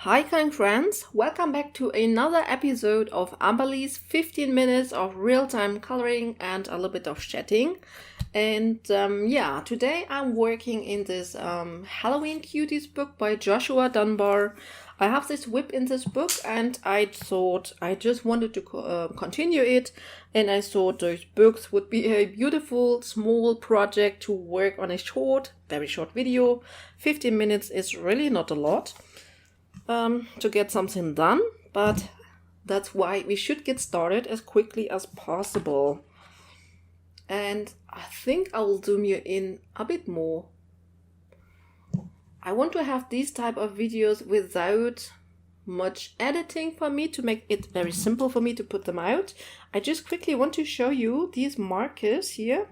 Hi kind friends, welcome back to another episode of Amberly's 15 minutes of real-time coloring and a little bit of chatting. And today I'm working in this Halloween Cuties book by Joshua Dunbar. I have this whip in this book and I thought I just wanted to continue it, and I thought those books would be a beautiful small project to work on a very short video. 15 minutes is really not a lot to get something done, but that's why we should get started as quickly as possible. And I think I will zoom you in a bit more. I want to have these type of videos without much editing for me, to make it very simple for me to put them out. I just quickly want to show you these markers here.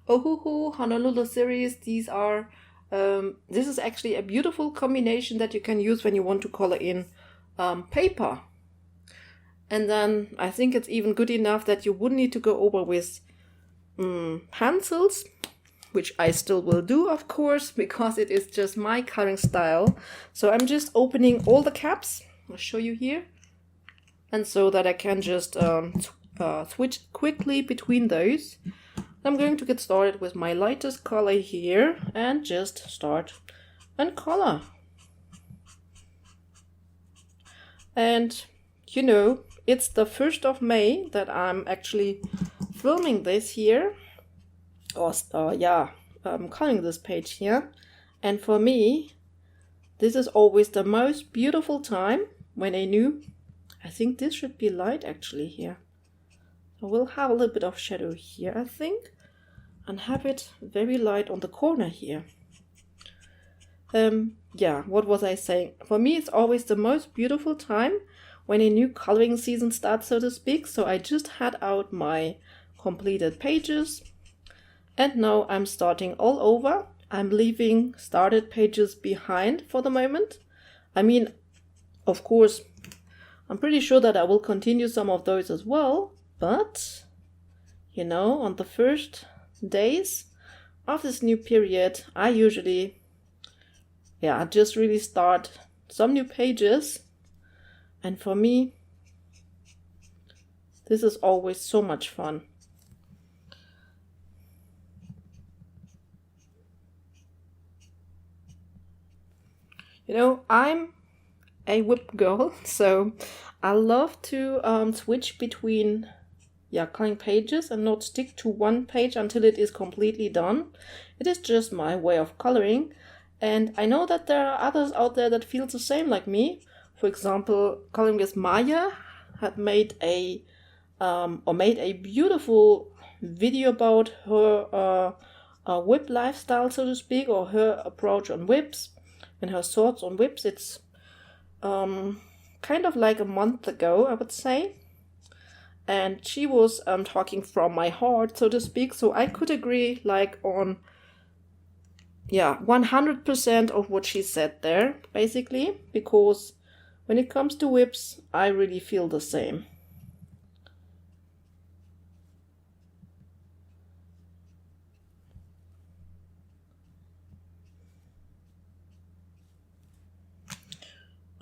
Ohuhu Honolulu series. These are this is actually a beautiful combination that you can use when you want to color in paper. And then I think it's even good enough that you wouldn't need to go over with pencils, which I still will do, of course, because it is just my coloring style. So I'm just opening all the caps. I'll show you here. And so that I can just switch quickly between those. I'm going to get started with my lightest color here and just start and color. And you know, it's the 1st of May that I'm actually filming this here, or coloring this page here. And for me, this is always the most beautiful time when I think this should be light actually here. I will have a little bit of shadow here, I think, and have it very light on the corner here. What was I saying? For me, it's always the most beautiful time when a new coloring season starts, so to speak. So I just had out my completed pages, and now I'm starting all over. I'm leaving started pages behind for the moment. I mean, of course, I'm pretty sure that I will continue some of those as well. But, you know, on the first days of this new period, I usually, just really start some new pages. And for me, this is always so much fun. You know, I'm a whip girl, so I love to switch between coloring pages and not stick to one page until it is completely done. It is just my way of coloring, and I know that there are others out there that feel the same like me. For example, Coloring with Maya had made a beautiful video about her whip lifestyle, so to speak, or her approach on whips and her thoughts on whips. It's kind of like a month ago, I would say. And she was talking from my heart, so to speak, so I could agree on 100% of what she said there, basically, because when it comes to whips, I really feel the same.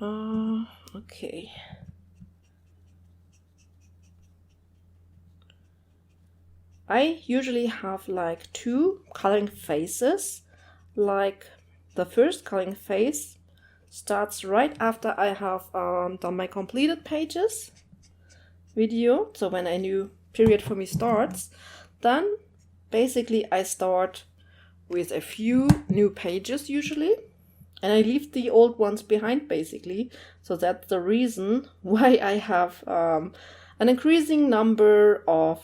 Okay. I usually have like 2 coloring phases. Like the first coloring phase starts right after I have done my completed pages video. So when a new period for me starts, then basically I start with a few new pages usually, and I leave the old ones behind basically. So that's the reason why I have an increasing number of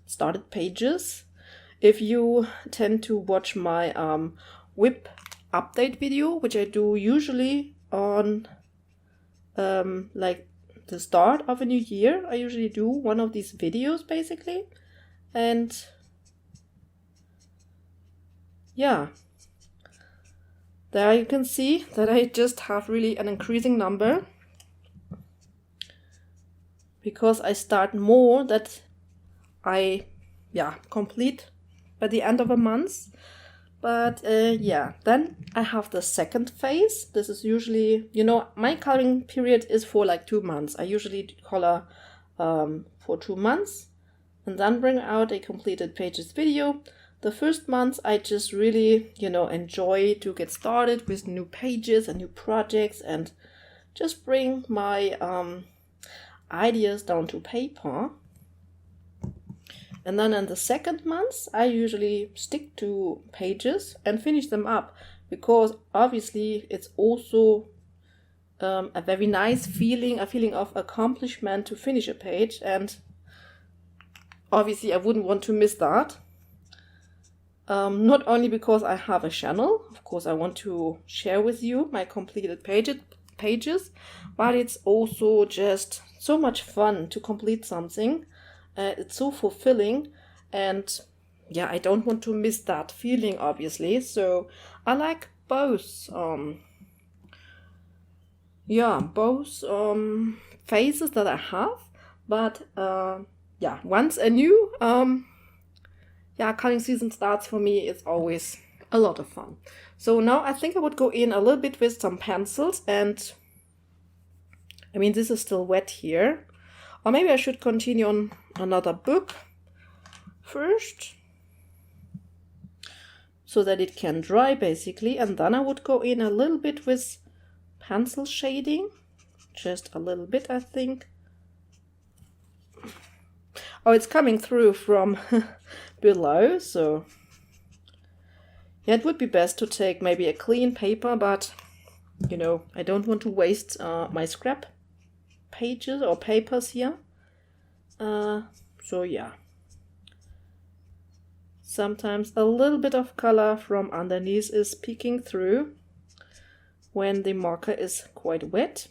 started pages. If you tend to watch my whip update video, which I do usually on the start of a new year, I usually do one of these videos basically. And there you can see that I just have really an increasing number, because I start more that I complete by the end of a month. But yeah, then I have the second phase. This is usually, my coloring period is for like 2 months. I usually color for 2 months and then bring out a completed pages video. The first month I just really, enjoy to get started with new pages and new projects and just bring my ideas down to paper. And then in the second month, I usually stick to pages and finish them up, because obviously it's also a very nice feeling, a feeling of accomplishment to finish a page. And obviously I wouldn't want to miss that. Not only because I have a channel, of course I want to share with you my completed pages, but it's also just so much fun to complete something. It's so fulfilling, and yeah, I don't want to miss that feeling, obviously. So I like both phases that I have, but once a new coloring season starts for me, it's always a lot of fun. So now I think I would go in a little bit with some pencils, and I mean, this is still wet here. Or maybe I should continue on another book first, so that it can dry basically. And then I would go in a little bit with pencil shading. Just a little bit, I think. Oh, it's coming through from below, so yeah, it would be best to take maybe a clean paper, but I don't want to waste my scrap pages or papers here. So yeah, sometimes a little bit of color from underneath is peeking through when the marker is quite wet.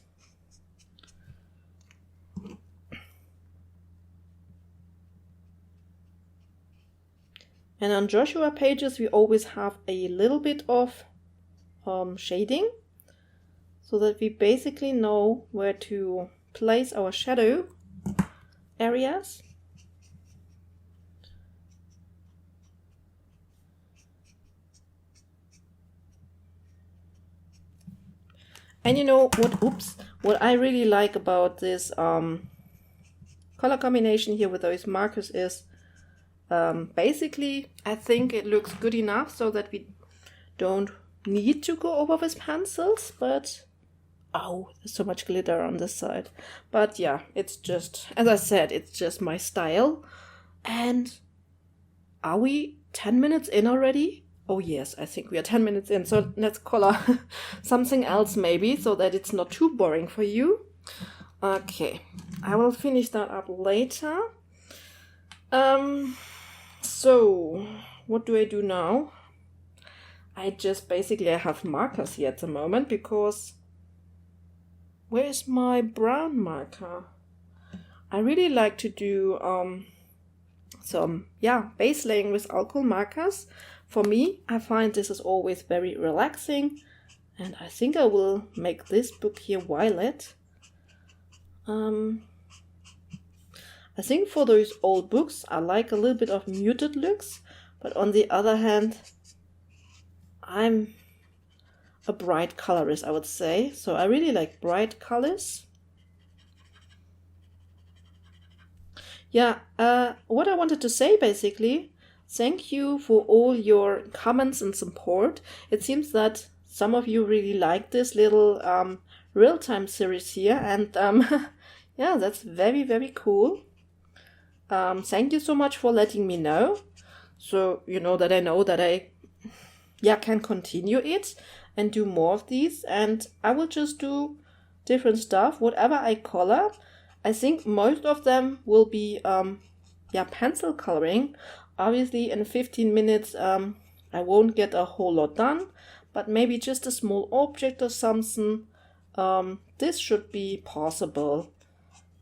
And on Joshua pages we always have a little bit of shading, so that we basically know where to place our shadow areas. And what I really like about this color combination here with those markers is basically I think it looks good enough so that we don't need to go over with pencils, but oh, there's so much glitter on this side. But yeah, it's just, as I said, it's just my style. And are we 10 minutes in already? Oh yes, I think we are 10 minutes in. So let's color something else maybe, so that it's not too boring for you. Okay, I will finish that up later. So what do I do now? I have markers here at the moment, because where is my brown marker? I really like to do some base laying with alcohol markers. For me, I find this is always very relaxing, and I think I will make this book here violet. I think for those old books I like a little bit of muted looks, but on the other hand I'm a bright colorist, I would say. So I really like bright colors. Yeah, what I wanted to say basically, thank you for all your comments and support. It seems that some of you really like this little real-time series here, and yeah, that's very, very cool. Thank you so much for letting me know. So I know that I can continue it and do more of these, and I will just do different stuff, whatever I color. I think most of them will be pencil coloring. Obviously in 15 minutes I won't get a whole lot done, but maybe just a small object or something. This should be possible,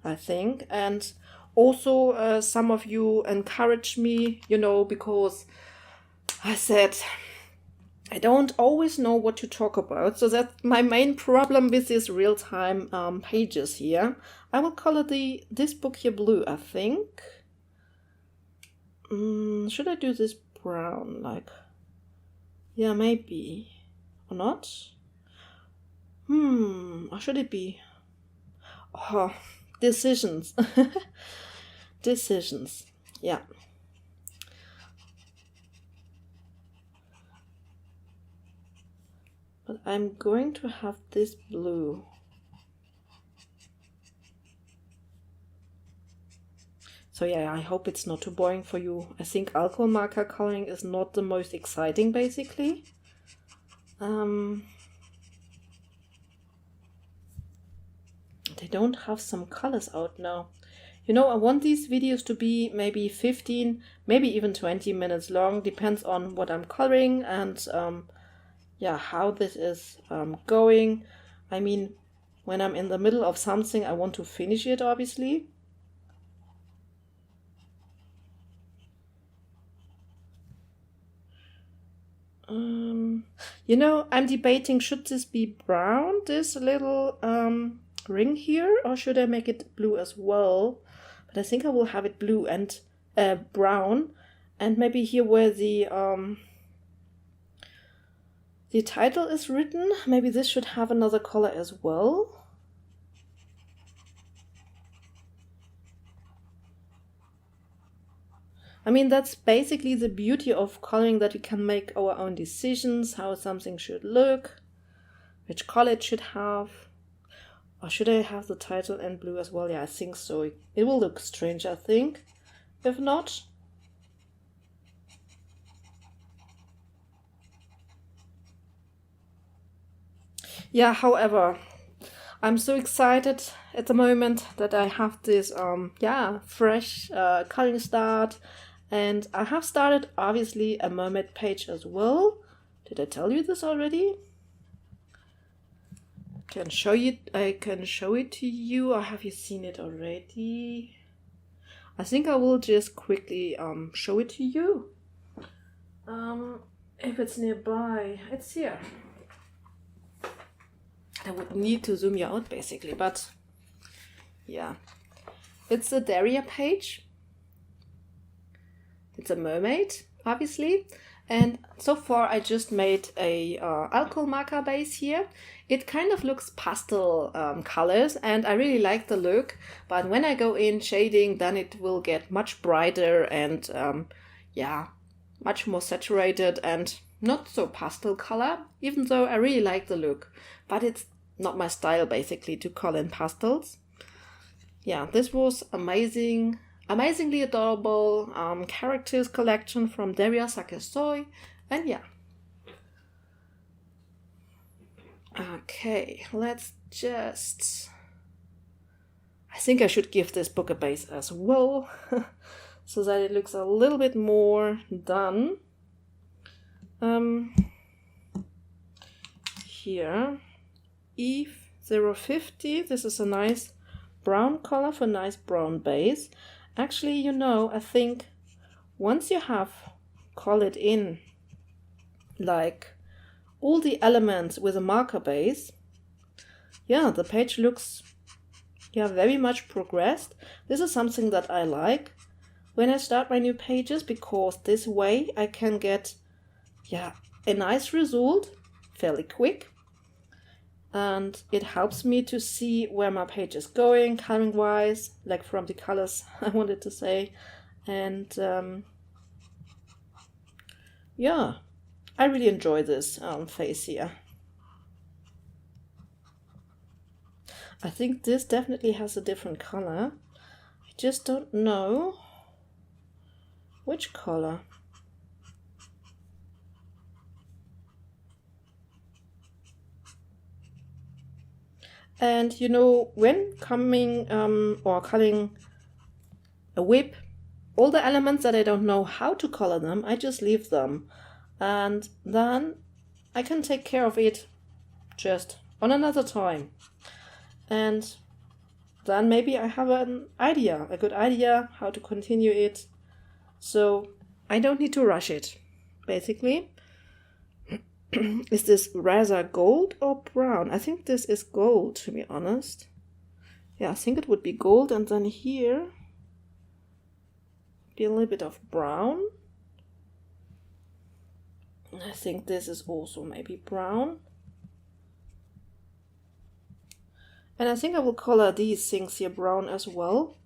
I think. And also some of you encourage me, because I said I don't always know what to talk about. So that's my main problem with these real-time pages here. I will color this book here blue, I think. Should I do this brown? Yeah, maybe. Or not? Or should it be? Oh, decisions. Decisions. Yeah. But I'm going to have this blue. So yeah, I hope it's not too boring for you. I think alcohol marker coloring is not the most exciting, basically. They don't have some colors out now. You know, I want these videos to be maybe 15, maybe even 20 minutes long. Depends on what I'm coloring and yeah, how this is going. I mean, when I'm in the middle of something, I want to finish it, obviously. You know, I'm debating, should this be brown, this little ring here, or should I make it blue as well? But I think I will have it blue and brown, and maybe here where the title is written, maybe this should have another color as well. I mean, that's basically the beauty of coloring, that we can make our own decisions, how something should look, which color it should have. Or should I have the title in blue as well? Yeah, I think so. It will look strange, I think. If not. Yeah, however, I'm so excited at the moment that I have this, fresh coloring start. And I have started, obviously, a mermaid page as well. Did I tell you this already? I can show it to you, or have you seen it already? I think I will just quickly show it to you. If it's nearby, it's here. I would need to zoom you out, basically, but yeah. It's a Daria page. It's a mermaid, obviously. And so far I just made a alcohol marker base here. It kind of looks pastel colors, and I really like the look. But when I go in shading, then it will get much brighter and much more saturated and not so pastel color, even though I really like the look. But it's not my style, basically, to color in pastels. Yeah, this was amazingly adorable characters collection from Daria Sakesoy, and yeah. Okay, let's just... I think I should give this book a base as well, so that it looks a little bit more done. Here, Eve 050, this is a nice brown color for nice brown base. Actually, you know, I think once you have colored in like all the elements with a marker base, yeah, the page looks very much progressed. This is something that I like when I start my new pages, because this way I can get a nice result fairly quick. And it helps me to see where my page is going, coloring wise, like from the colors I wanted to say. And I really enjoy this phase here. I think this definitely has a different color. I just don't know which color. And you know, when coming or coloring a whip, all the elements that I don't know how to color them, I just leave them. And then I can take care of it just on another time. And then maybe I have a good idea how to continue it. So I don't need to rush it, basically. Is this rather gold or brown? I think this is gold, to be honest. Yeah, I think it would be gold, and then here be a little bit of brown. I think this is also maybe brown. And I think I will color these things here brown as well,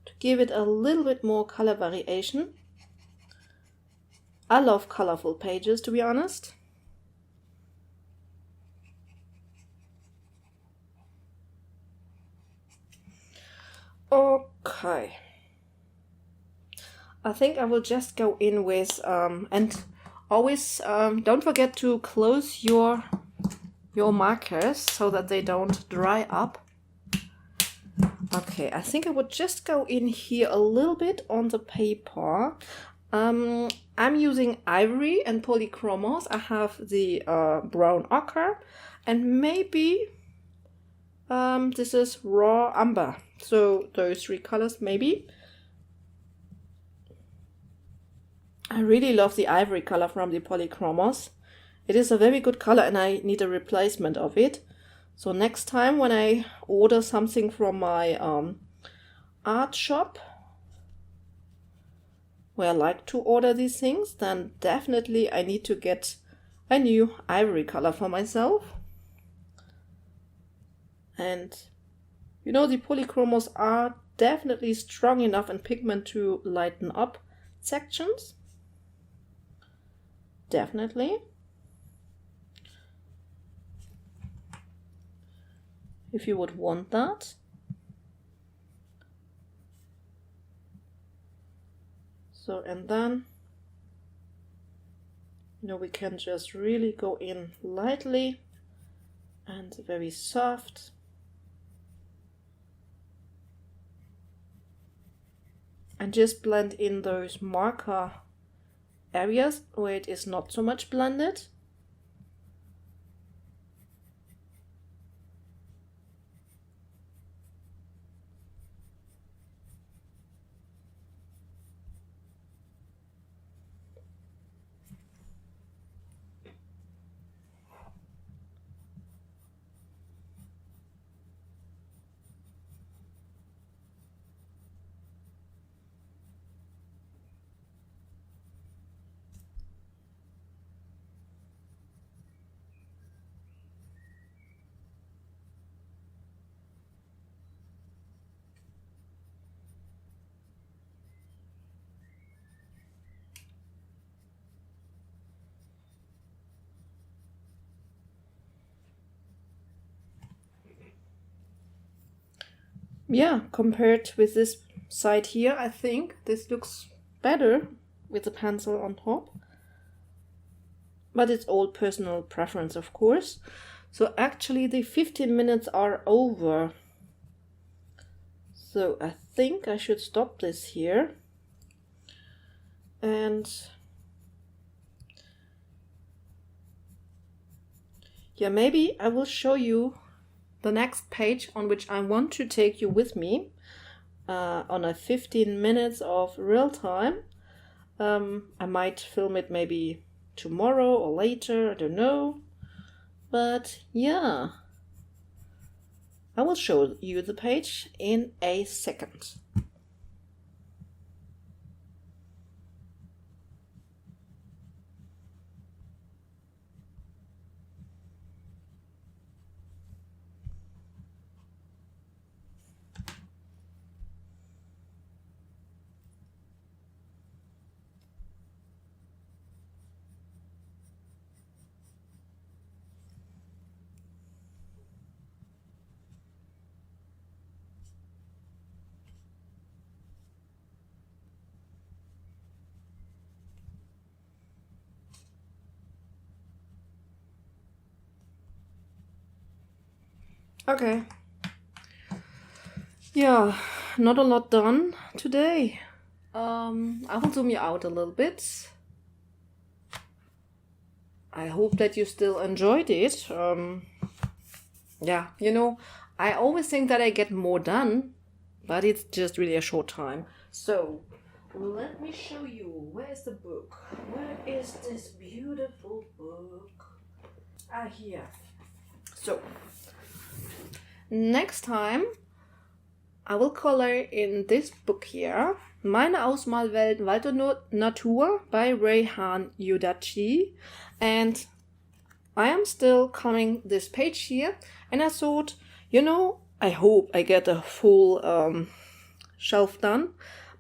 to give it a little bit more color variation. I love colorful pages, to be honest. Okay. I think I will just go in with, and always don't forget to close your markers so that they don't dry up. Okay, I think I would just go in here a little bit on the paper. I'm using ivory and polychromos. I have the brown ochre, and maybe this is raw umber. So those three colors maybe. I really love the ivory color from the polychromos. It is a very good color and I need a replacement of it. So next time when I order something from my art shop, where I like to order these things, then definitely I need to get a new ivory color for myself. And you know, the polychromos are definitely strong enough in pigment to lighten up sections. Definitely. If you would want that. So, and then, you know, we can just really go in lightly and very soft. And just blend in those marker areas where it is not so much blended. Yeah, compared with this side here, I think this looks better with the pencil on top. But it's all personal preference, of course. So actually the 15 minutes are over. So I think I should stop this here. And yeah, maybe I will show you the next page on which I want to take you with me on a 15 minutes of real time. I might film it maybe tomorrow or later, I don't know. But yeah, I will show you the page in a second. Okay. Yeah, not a lot done today. I will zoom you out a little bit. I hope that you still enjoyed it. Yeah, you know, I always think that I get more done, but it's just really a short time. So, let me show you. Where is the book? Where is this beautiful book? Ah, here. So, next time I will color in this book here, Meine Ausmalwelt Wald und Natur by Reihan Yudachi, and I am still coloring this page here, and I thought, I hope I get a full shelf done,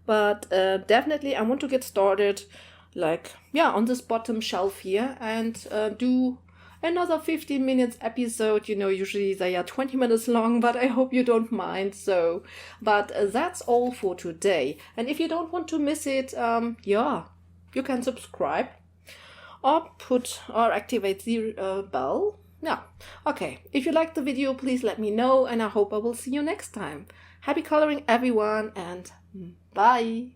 but definitely I want to get started on this bottom shelf here and do another 15 minutes episode. Usually they are 20 minutes long, but I hope you don't mind. But that's all for today. And if you don't want to miss it, you can subscribe or activate the bell. Yeah. Okay. If you liked the video, please let me know, and I hope I will see you next time. Happy coloring, everyone, and bye.